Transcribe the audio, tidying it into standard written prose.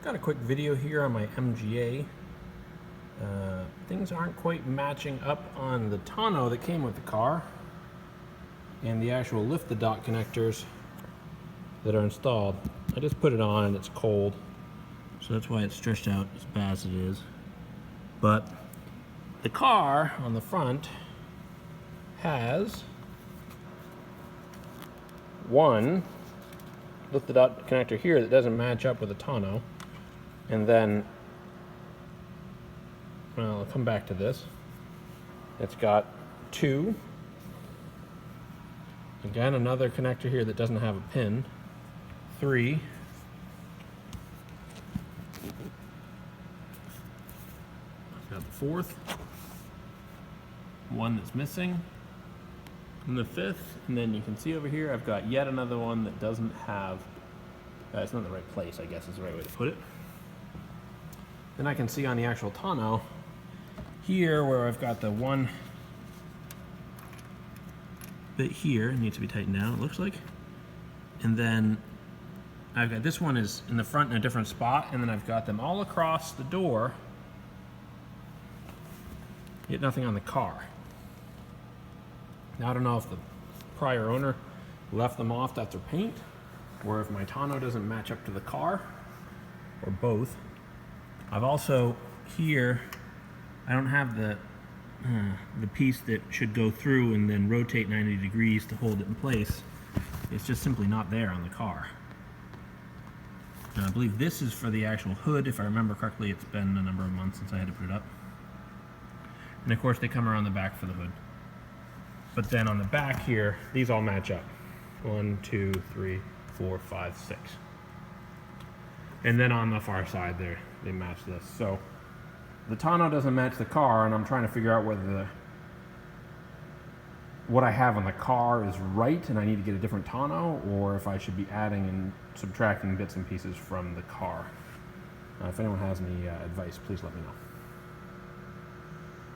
Got a quick video here on my MGA. Things aren't quite matching up on the tonneau that came with the car and the actual lift the dot connectors that are installed. I just put it on and it's cold, so that's why it's stretched out as bad as it is. But the car on the front has one lift the dot connector here that doesn't match up with the tonneau, and then, well, I'll come back to this. It's got two. Again, another connector here that doesn't have a pin. Three. I've got the fourth. One that's missing. And the fifth. And then you can see over here I've got yet another one that doesn't have, it's not in the right place, I guess is the right way to put it. Then I can see on the actual tonneau here where I've got the one bit here, it needs to be tightened down, it looks like. And then I've got this one is in the front in a different spot, and then I've got them all across the door, yet nothing on the car. Now I don't know if the prior owner left them off after paint, or if my tonneau doesn't match up to the car, or both. I've also here, I don't have the piece that should go through and then rotate 90 degrees to hold it in place. It's just simply not there on the car. Now I believe this is for the actual hood. If I remember correctly, it's been a number of months since I had to put it up. And of course they come around the back for the hood. But then on the back here, these all match up. 1, 2, 3, 4, 5, 6. And then on the far side there, they match this. So the tonneau doesn't match the car, and I'm trying to figure out whether what I have on the car is right and I need to get a different tonneau, or if I should be adding and subtracting bits and pieces from the car. If anyone has any advice, please let me know.